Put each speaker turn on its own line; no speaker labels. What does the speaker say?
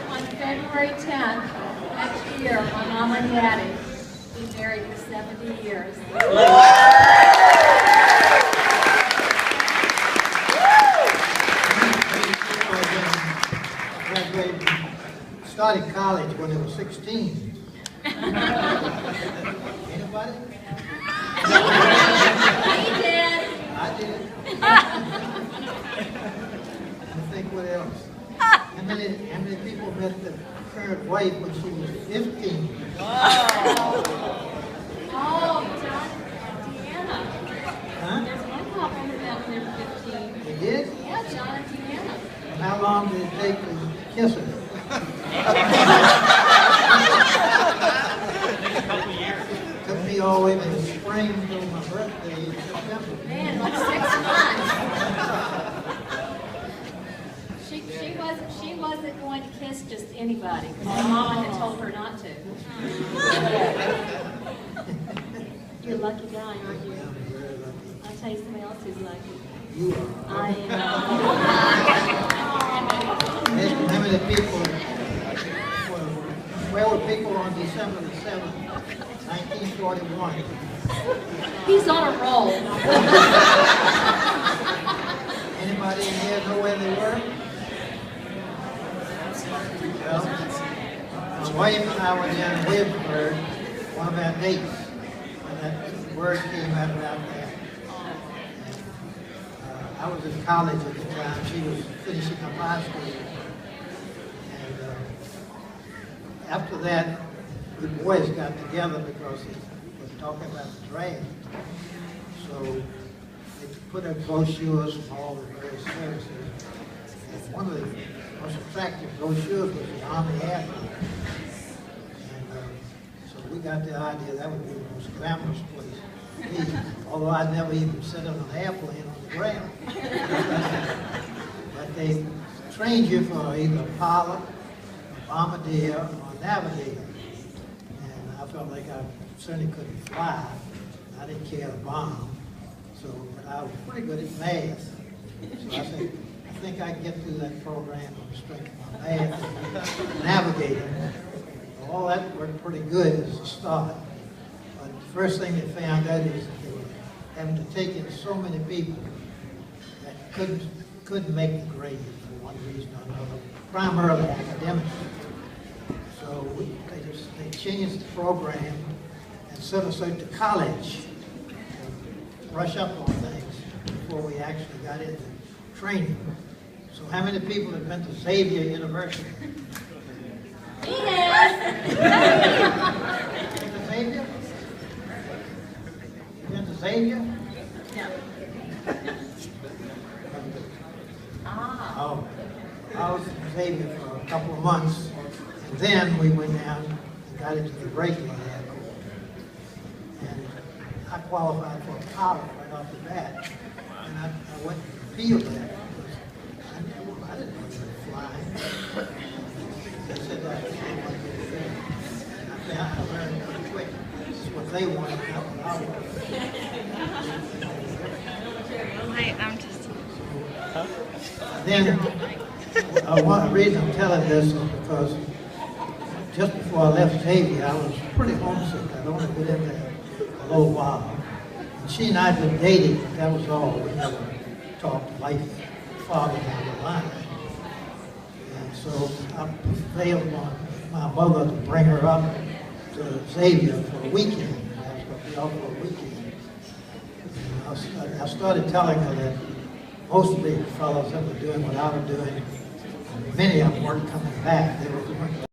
On February 10th next year, my mom and daddy will be married for 70 years.
Started college when they were 16. Anybody?
He did.
I did. I think what else? How many people met the current wife when she was 15?
Oh, John and Deanna.
Huh?
There's one couple who met when they were 15.
They did?
Yeah, John and Deanna.
How long did it take to kiss her?
A couple years.
Took me all the way to the spring until my birthday in September.
Man, like 6 months. She wasn't going to kiss just anybody because her mama had told her not to. You're a lucky guy, aren't you?
I'm very lucky.
I'll tell you somebody else who's lucky.
You are.
I am.
How many people, where were people on December the 7th, 1941?
He's on a roll.
Anybody in here know where they were? Well, my wife and I were in Williamsburg, one of our dates, and that word came out about that. I was in college at the time. She was finishing up high school. And after that, the boys got together because they were talking about the draft. So they put out brochures from all the various services. And one of the most attractive brochures was the Army Airfield. And so we got the idea that would be the most glamorous place to be. Although I'd never even sit on an airplane on the ground. But they trained you for either a pilot, a bombardier, or a navigator. And I felt like I certainly couldn't fly. I didn't care to bomb. So, but I was pretty good at math. So I think I can get through that program on the strength of my math and navigating. All that worked pretty good as a start. But the first thing they found out is that they were having to take in so many people that couldn't make the grade for one reason or another, primarily academic. So they changed the program and sent us out to college to brush up on things before we actually got into training. So how many people have been to Xavier University?
He has.
Been to Xavier? You been to Xavier?
No.
Oh, I was in Xavier for a couple of months, and then we went down and got into the braking lab. And I qualified for a pilot right off the bat, and I went and appealed that because I didn't want to fly. They said that I didn't want to get there. And I learned pretty quick. This is what they wanted, not what I wanted.
I'm just...
Then, the reason I'm telling this is because just before I left Xavier, I was pretty homesick. I'd only been in there a little while. And she and I had been dating, but that was all. We never talked life farther down the line. And so I prevailed on my mother to bring her up to Xavier for a weekend. I was going to be out for a weekend. And I started telling her that most of the fellows that were doing what I was doing, many of them weren't coming back. They weren't